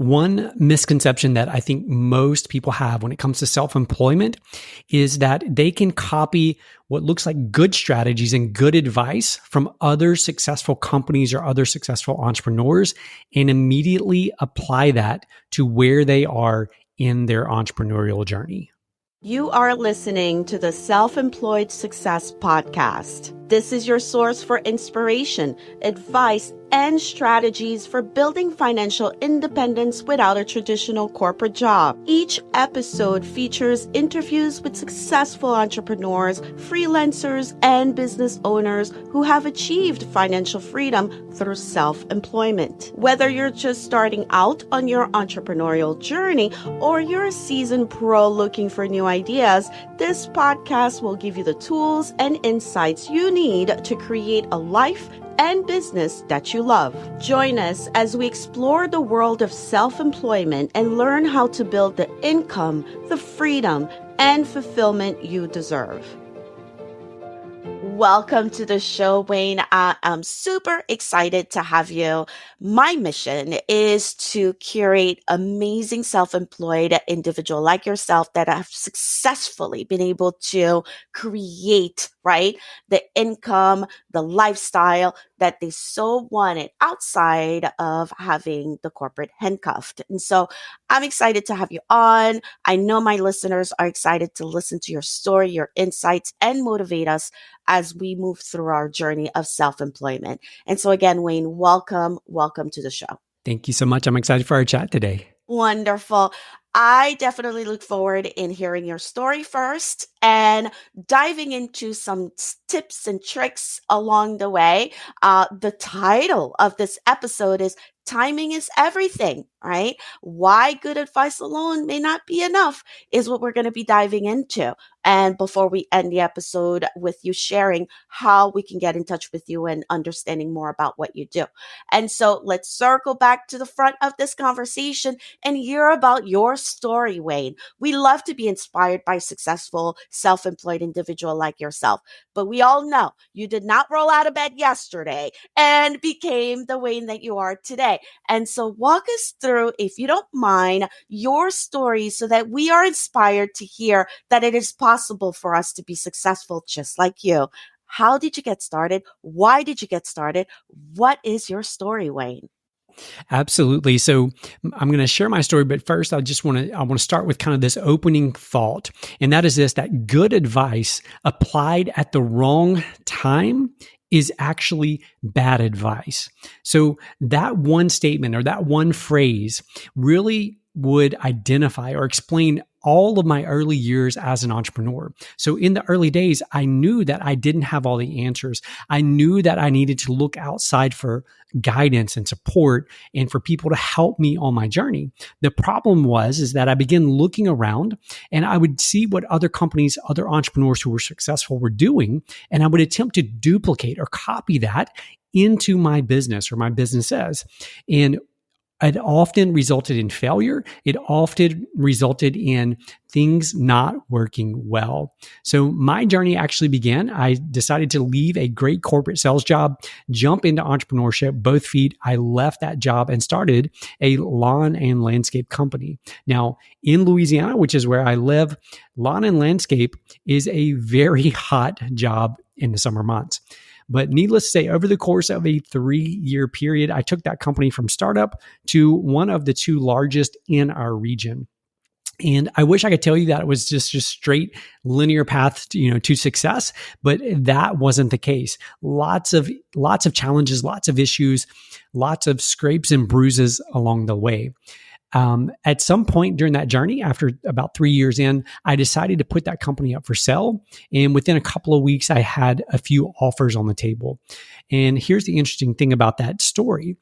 One misconception that I think most people have when it comes to self-employment is that they can copy what looks like good strategies and good advice from other successful companies or other successful entrepreneurs and immediately apply that to where they are in their entrepreneurial journey. You are listening to the Self-Employed Success Podcast. This is your source for inspiration, advice, and strategies for building financial independence without a traditional corporate job. Each episode features interviews with successful entrepreneurs, freelancers, and business owners who have achieved financial freedom through self-employment. Whether you're just starting out on your entrepreneurial journey or you're a seasoned pro looking for new ideas, this podcast will give you the tools and insights you need to create a life and business that you love. Join us as we explore the world of self-employment and learn how to build the income, the freedom, and fulfillment you deserve. Welcome to the show, Wayne. I am super excited to have you. My mission is to curate amazing self-employed individuals like yourself that have successfully been able to create, right, the income, the lifestyle that they so wanted outside of having the corporate handcuffed. And so I'm excited to have you on. I know my listeners are excited to listen to your story, your insights, and motivate us as we move through our journey of self-employment. And so again, Wayne, welcome to the show. Thank you so much. I'm excited for our chat today. Wonderful. I definitely look forward in hearing your story first and diving into some tips and tricks along the way. The title of this episode is Timing is Everything, right? Why good advice alone may not be enough is what we're going to be diving into. And before we end the episode with you sharing how we can get in touch with you and understanding more about what you do. And so let's circle back to the front of this conversation and hear about your story, Wayne. We love to be inspired by successful self-employed individual like yourself, but we all know you did not roll out of bed yesterday and became the Wayne that you are today. And so walk us through, if you don't mind, your story so that we are inspired to hear that it is possible for us to be successful just like you. How did you get started? Why did you get started? What is your story, Wayne? Absolutely. So I'm going to share my story, but first I want to start with kind of this opening thought. And that is this, that good advice applied at the wrong time is actually bad advice. So that one statement or that one phrase really would identify or explain all of my early years as an entrepreneur. So in the early days, I knew that I didn't have all the answers. I knew that I needed to look outside for guidance and support and for people to help me on my journey. The problem is that I began looking around and I would see what other companies, other entrepreneurs who were successful were doing, and I would attempt to duplicate or copy that into my business or my businesses. And it often resulted in failure. It often resulted in things not working well. So my journey actually began. I decided to leave a great corporate sales job, jump into entrepreneurship, both feet. I left that job and started a lawn and landscape company. Now, in Louisiana, which is where I live, lawn and landscape is a very hot job in the summer months. But needless to say, over the course of a 3-year period, I took that company from startup to one of the 2 largest in our region. And I wish I could tell you that it was just straight linear path to success, but that wasn't the case. Lots of challenges, lots of issues, lots of scrapes and bruises along the way. At some point during that journey, after about 3 years in, I decided to put that company up for sale. And within a couple of weeks, I had a few offers on the table. And here's the interesting thing about that story.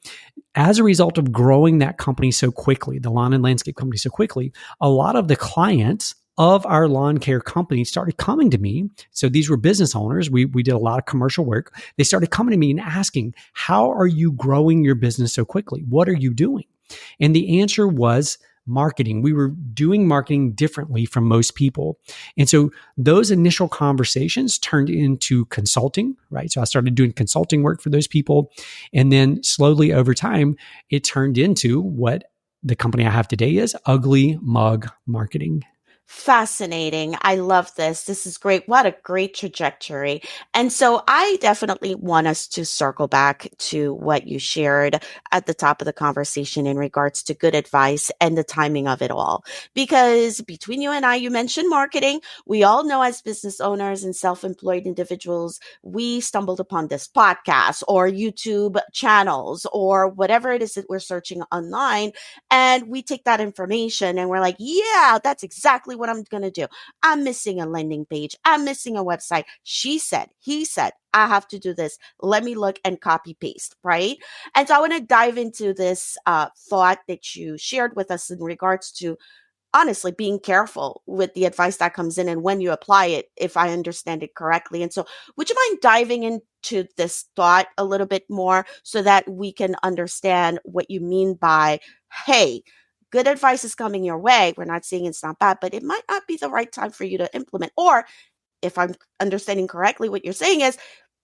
As a result of growing that company so quickly, the lawn and landscape company so quickly, a lot of the clients of our lawn care company started coming to me. So these were business owners. We did a lot of commercial work. They started coming to me and asking, how are you growing your business so quickly? What are you doing? And the answer was marketing. We were doing marketing differently from most people. And so those initial conversations turned into consulting, right? So I started doing consulting work for those people. And then slowly over time, it turned into what the company I have today is Ugly Mug Marketing. Fascinating. I love this. This is great. What a great trajectory. And so I definitely want us to circle back to what you shared at the top of the conversation in regards to good advice and the timing of it all. Because between you and I, you mentioned marketing. We all know as business owners and self-employed individuals, we stumbled upon this podcast or YouTube channels or whatever it is that we're searching online. And we take that information and we're like, yeah, that's exactly what I'm going to do. I'm missing a landing page. I'm missing a website. She said, he said, I have to do this. Let me look and copy paste, right? And so I want to dive into this thought that you shared with us in regards to honestly being careful with the advice that comes in and when you apply it, if I understand it correctly. And so would you mind diving into this thought a little bit more so that we can understand what you mean by, hey, good advice is coming your way. We're not saying it's not bad, but it might not be the right time for you to implement. Or if I'm understanding correctly, what you're saying is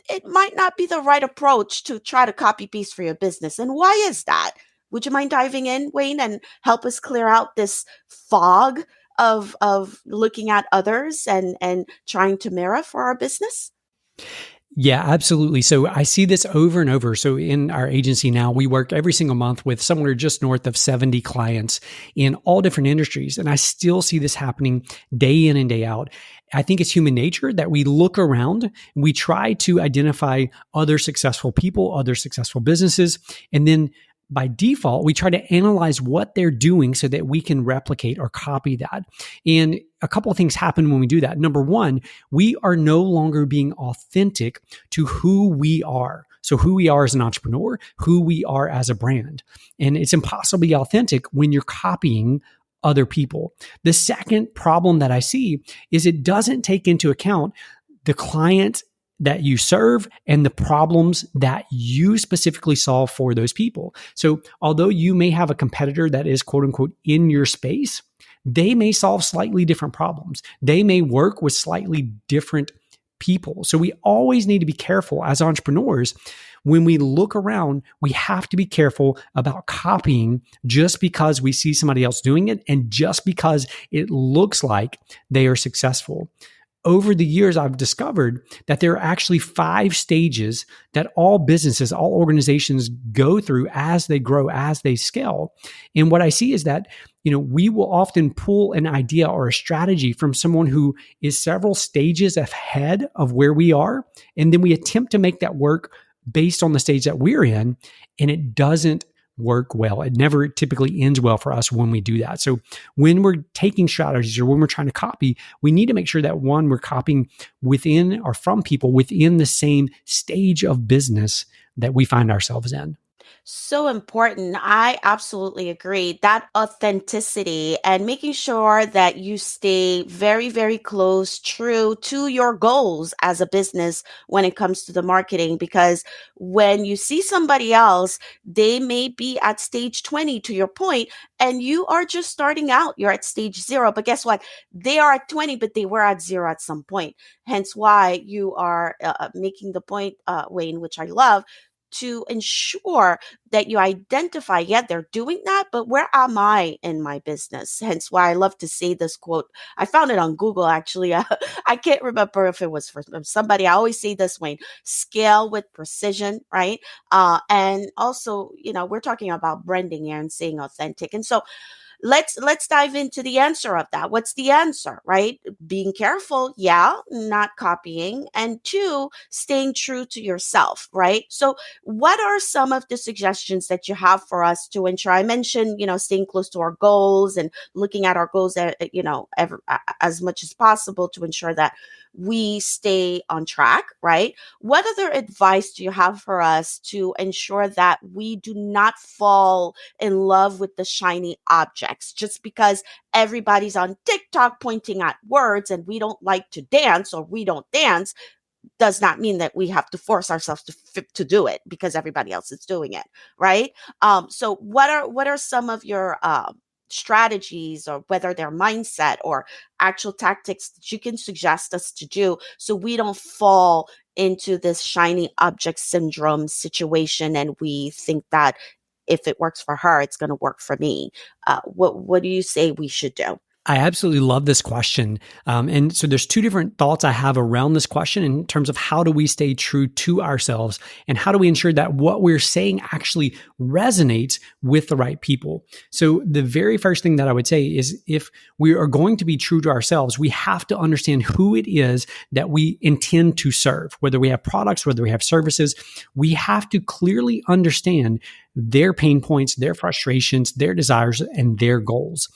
it might not be the right approach to try to copy paste for your business. And why is that? Would you mind diving in, Wayne, and help us clear out this fog of looking at others and trying to mirror for our business? Yeah, absolutely. So I see this over and over. So in our agency now, we work every single month with somewhere just north of 70 clients in all different industries. And I still see this happening day in and day out. I think it's human nature that we look around, we try to identify other successful people, other successful businesses, and then by default, we try to analyze what they're doing so that we can replicate or copy that. And a couple of things happen when we do that. Number one, we are no longer being authentic to who we are. So who we are as an entrepreneur, who we are as a brand. And it's impossible to be authentic when you're copying other people. The second problem that I see is it doesn't take into account the client that you serve and the problems that you specifically solve for those people. So although you may have a competitor that is quote unquote in your space, they may solve slightly different problems. They may work with slightly different people. So we always need to be careful as entrepreneurs. When we look around, we have to be careful about copying just because we see somebody else doing it and just because it looks like they are successful. Over the years, I've discovered that there are actually 5 stages that all businesses, all organizations go through as they grow, as they scale. And what I see is that, we will often pull an idea or a strategy from someone who is several stages ahead of where we are. And then we attempt to make that work based on the stage that we're in. And it doesn't work well. It never typically ends well for us when we do that. So when we're taking strategies or when we're trying to copy, we need to make sure that one, we're copying within or from people within the same stage of business that we find ourselves in. So important. I absolutely agree. That authenticity and making sure that you stay very, very close, true to your goals as a business when it comes to the marketing. Because when you see somebody else, they may be at stage 20 to your point, and you are just starting out. You're at stage 0. But guess what? They are at 20, but they were at 0 at some point. Hence why you are making the point, Wayne, which I love, to ensure that you identify, yeah, they're doing that, but where am I in my business? Hence why I love to say this quote. I found it on Google, actually. I can't remember if it was from somebody. I always say this, Wayne, scale with precision, right? And also, we're talking about branding here and saying authentic. And so let's dive into the answer of that. What's the answer, right? Being careful, yeah, not copying, and 2, staying true to yourself, right? So what are some of the suggestions that you have for us to ensure? I mentioned, staying close to our goals and looking at our goals as much as possible to ensure that we stay on track, right? What other advice do you have for us to ensure that we do not fall in love with the shiny objects just because everybody's on TikTok pointing at words and we don't like to dance or we don't dance does not mean that we have to force ourselves to do it because everybody else is doing it, right? So what are some of your strategies, or whether they're mindset or actual tactics that you can suggest us to do so we don't fall into this shiny object syndrome situation and we think that if it works for her, it's going to work for me. What do you say we should do? I absolutely love this question. And so there's two different thoughts I have around this question in terms of how do we stay true to ourselves and how do we ensure that what we're saying actually resonates with the right people. So the very first thing that I would say is if we are going to be true to ourselves, we have to understand who it is that we intend to serve. Whether we have products, whether we have services, we have to clearly understand their pain points, their frustrations, their desires, and their goals.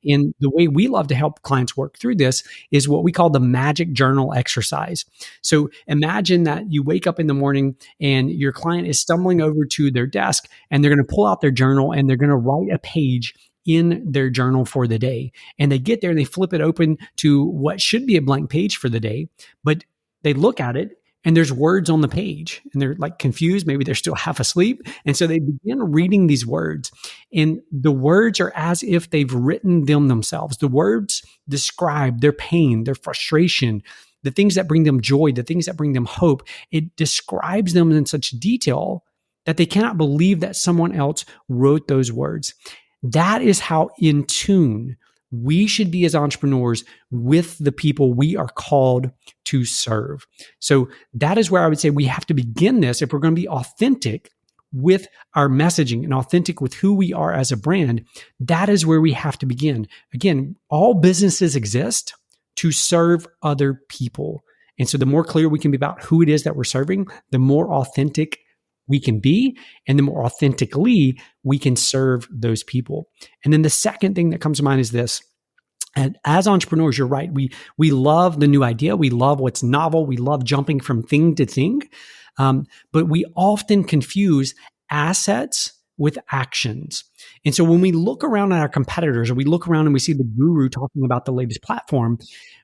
And the way we love to help clients work through this is what we call the magic journal exercise. So imagine that you wake up in the morning and your client is stumbling over to their desk and they're going to pull out their journal and they're going to write a page in their journal for the day. And they get there and they flip it open to what should be a blank page for the day, but they look at it and there's words on the page and they're like confused. Maybe they're still half asleep. And so they begin reading these words and the words are as if they've written them themselves. The words describe their pain, their frustration, the things that bring them joy, the things that bring them hope. It describes them in such detail that they cannot believe that someone else wrote those words. That is how in tune we should be as entrepreneurs with the people we are called to serve. So that is where I would say we have to begin this if we're going to be authentic with our messaging and authentic with who we are as a brand. That is where we have to begin. Again, all businesses exist to serve other people. And so the more clear we can be about who it is that we're serving, the more authentic we can be, and the more authentically we can serve those people. And then the second thing that comes to mind is this. And as entrepreneurs, you're right. We love the new idea. We love what's novel. We love jumping from thing to thing. But we often confuse assets with actions. And so when we look around at our competitors or we look around and we see the guru talking about the latest platform,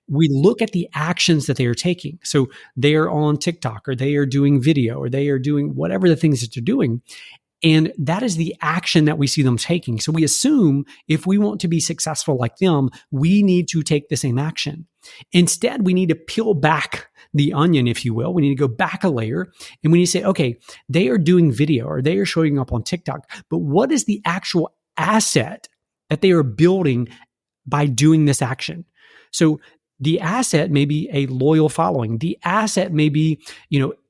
we look at the actions that they are taking. So they are on TikTok or they are doing video or they are doing whatever the things that they're doing. And that is the action that we see them taking. So we assume if we want to be successful like them, we need to take the same action. Instead, we need to peel back the onion, if you will. We need to go back a layer and we need to say, okay, they are doing video or they are showing up on TikTok, but what is the actual asset that they are building by doing this action? So the asset may be a loyal following. The asset may be,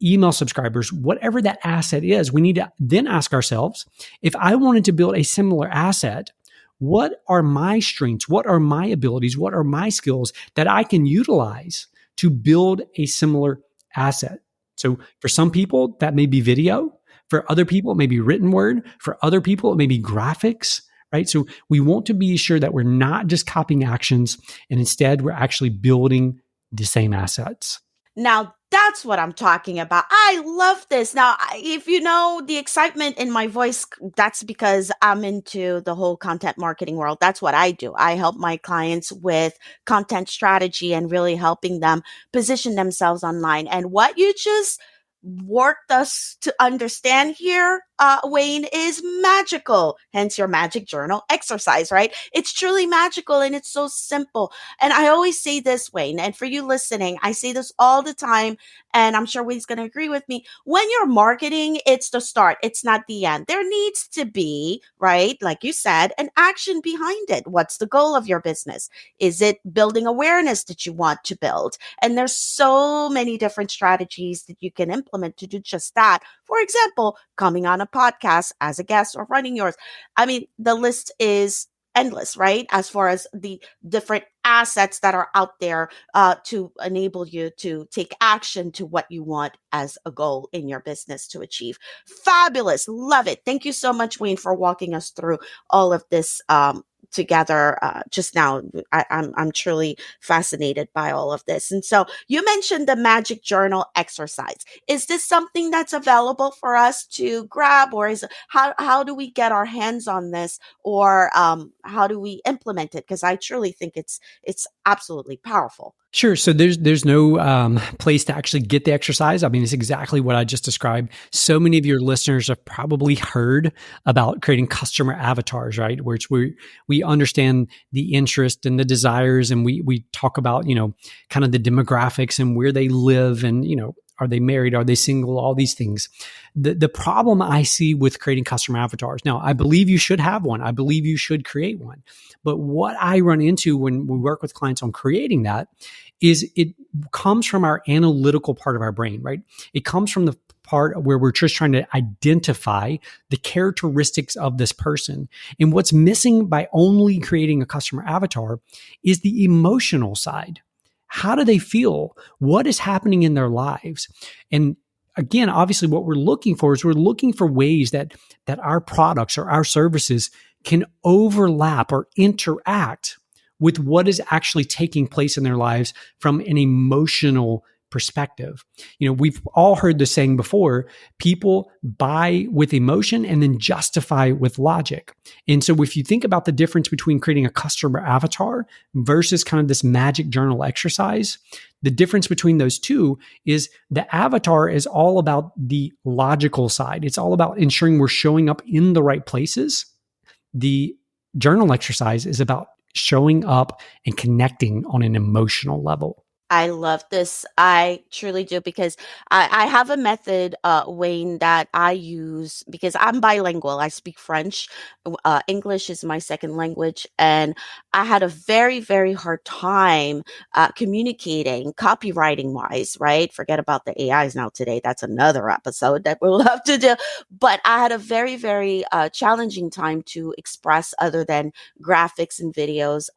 email subscribers, whatever that asset is. We need to then ask ourselves, if I wanted to build a similar asset, what are my strengths? What are my abilities? What are my skills that I can utilize to build a similar asset? So for some people, that may be video. For other people, it may be written word. For other people, it may be graphics. Right? So we want to be sure that we're not just copying actions and instead we're actually building the same assets. Now, that's what I'm talking about. I love this. Now, if you know the excitement in my voice, that's because I'm into the whole content marketing world. That's what I do. I help my clients with content strategy and really helping them position themselves online. And what you just worked us to understand here, Wayne, is magical. Hence your magic journal exercise, right? It's truly magical and it's so simple. And I always say this, Wayne, and for you listening, I say this all the time, and I'm sure Wayne's going to agree with me. When you're marketing, it's the start. It's not the end. There needs to be, right, like you said, an action behind it. What's the goal of your business? Is it building awareness that you want to build? And there's so many different strategies that you can implement to do just that. For example, coming on a podcast as a guest or running yours. I mean, the list is endless, right? As far as the different assets that are out there to enable you to take action to what you want as a goal in your business to achieve. Fabulous. Love it. Thank you so much, Wayne, for walking us through all of this together just now. I'm truly fascinated by all of this. And so you mentioned the magic journal exercise. Is this something that's available for us to grab, or is how do we get our hands on this, or how do we implement it? Because I truly think it's absolutely powerful. Sure. So there's no place to actually get the exercise. I mean, it's exactly what I just described. So many of your listeners have probably heard about creating customer avatars, right? Which we understand the interest and the desires, and we talk about kind of the demographics and where they live, and Are they married? Are they single? All these things. The problem I see with creating customer avatars. Now, I believe you should have one. I believe you should create one. But what I run into when we work with clients on creating that is it comes from our analytical part of our brain, right? It comes from the part where we're just trying to identify the characteristics of this person. And what's missing by only creating a customer avatar is the emotional side. How do they feel? What is happening in their lives? And again, obviously what we're looking for is we're looking for ways that our products or our services can overlap or interact with what is actually taking place in their lives from an emotional perspective. We've all heard the saying before, people buy with emotion and then justify with logic. And so if you think about the difference between creating a customer avatar versus kind of this magic journal exercise, the difference between those two is the avatar is all about the logical side. It's all about ensuring we're showing up in the right places. The journal exercise is about showing up and connecting on an emotional level. I love this. I truly do, because I have a method, Wayne, that I use because I'm bilingual. I speak French. English is my second language. And I had a very, very hard time communicating copywriting wise, right? Forget about the AIs now today. That's another episode that we'll have to do. But I had a very, very challenging time to express other than graphics and videos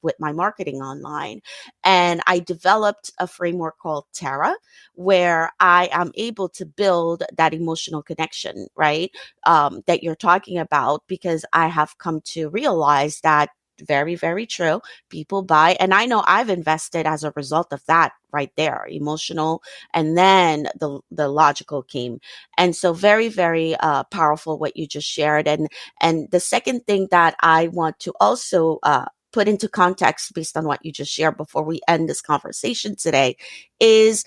with my marketing online. And I developed a framework called Terra, where I am able to build that emotional connection, right? That you're talking about, because I have come to realize that very, very true. People buy, and I know I've invested as a result of that right there, emotional, and then the logical came. And so very, very powerful what you just shared. And the second thing that I want to also put into context based on what you just shared before we end this conversation today is,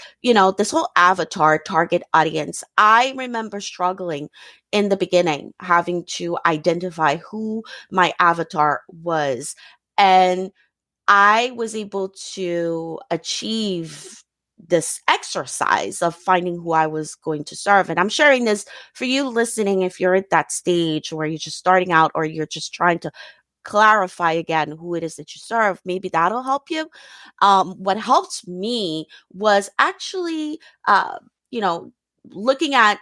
this whole avatar target audience. I remember struggling in the beginning, having to identify who my avatar was. And I was able to achieve this exercise of finding who I was going to serve. And I'm sharing this for you listening, if you're at that stage where you're just starting out or you're just trying to clarify again who it is that you serve. Maybe that'll help you. What helped me was actually, looking at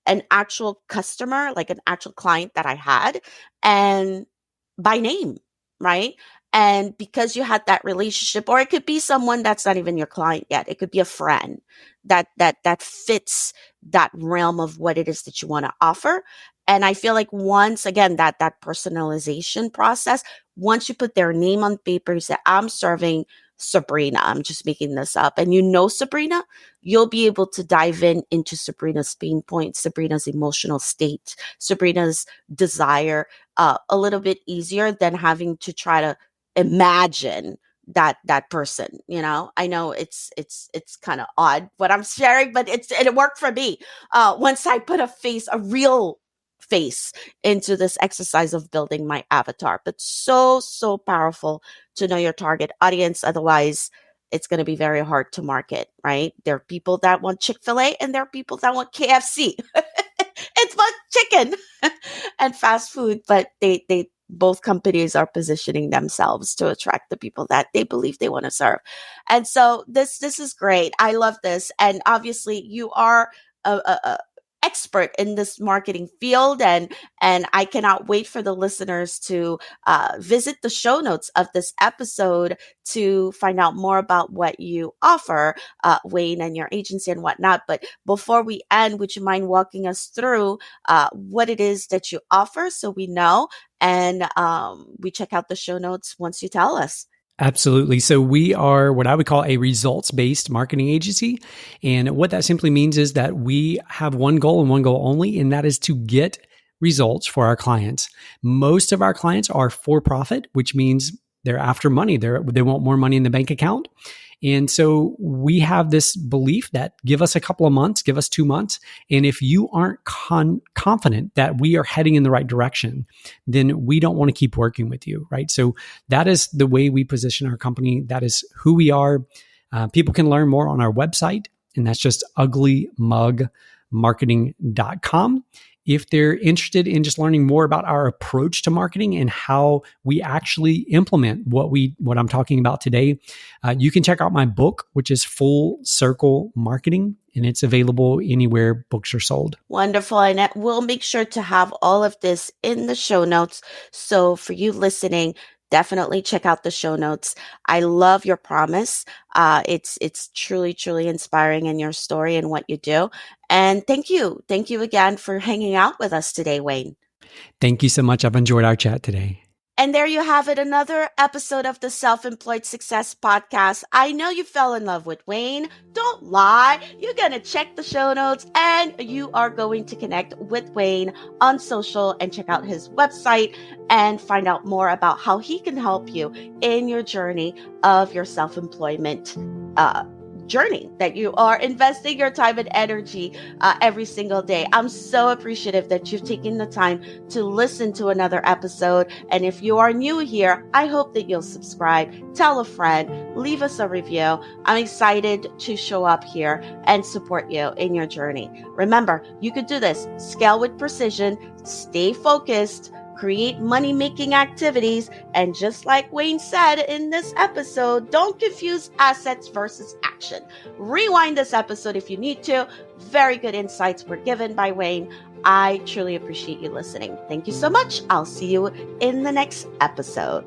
an actual customer, like an actual client that I had, and by name, right? And because you had that relationship, or it could be someone that's not even your client yet. It could be a friend that fits that realm of what it is that you want to offer. And I feel like once again, that personalization process, once you put their name on paper, you say, I'm serving Sabrina. I'm just making this up. And Sabrina, you'll be able to dive into Sabrina's pain points, Sabrina's emotional state, Sabrina's desire, a little bit easier than having to try to imagine that person. I know it's kind of odd what I'm sharing, but it worked for me. Once I put a real face into this exercise of building my avatar. But so powerful to know your target audience. Otherwise, it's going to be very hard to market, right? There are people that want Chick-fil-A and there are people that want KFC. It's about chicken and fast food, but they both companies are positioning themselves to attract the people that they believe they want to serve. And so this is great. I love this. And obviously you are a expert in this marketing field, and I cannot wait for the listeners to visit the show notes of this episode to find out more about what you offer, Wayne, and your agency and whatnot. But before we end, would you mind walking us through what it is that you offer so we know, and we check out the show notes once you tell us? Absolutely. So we are what I would call a results-based marketing agency. And what that simply means is that we have one goal and one goal only, and that is to get results for our clients. Most of our clients are for-profit, which means they're after money. They want more money in the bank account. And so we have this belief that give us a couple of months, give us 2 months. And if you aren't confident that we are heading in the right direction, then we don't want to keep working with you, right? So that is the way we position our company. That is who we are. People can learn more on our website and that's just uglymugmarketing.com. If they're interested in just learning more about our approach to marketing and how we actually implement what I'm talking about today, you can check out my book, which is Full Circle Marketing, and it's available anywhere books are sold. Wonderful. And we'll make sure to have all of this in the show notes. So for you listening, definitely check out the show notes. I love your promise. It's truly, truly inspiring in your story and what you do. And thank you. Thank you again for hanging out with us today, Wayne. Thank you so much. I've enjoyed our chat today. And there you have it, another episode of the Self-Employed Success Podcast. I know you fell in love with Wayne. Don't lie. You're going to check the show notes and you are going to connect with Wayne on social and check out his website and find out more about how he can help you in your journey of your self-employment journey that you are investing your time and energy every single day. I'm so appreciative that you've taken the time to listen to another episode. And if you are new here, I hope that you'll subscribe, tell a friend, leave us a review. I'm excited to show up here and support you in your journey. Remember, you could do this. Scale with precision, stay focused, create money-making activities, and just like Wayne said in this episode, don't confuse assets versus action. Rewind this episode if you need to. Very good insights were given by Wayne. I truly appreciate you listening. Thank you so much. I'll see you in the next episode.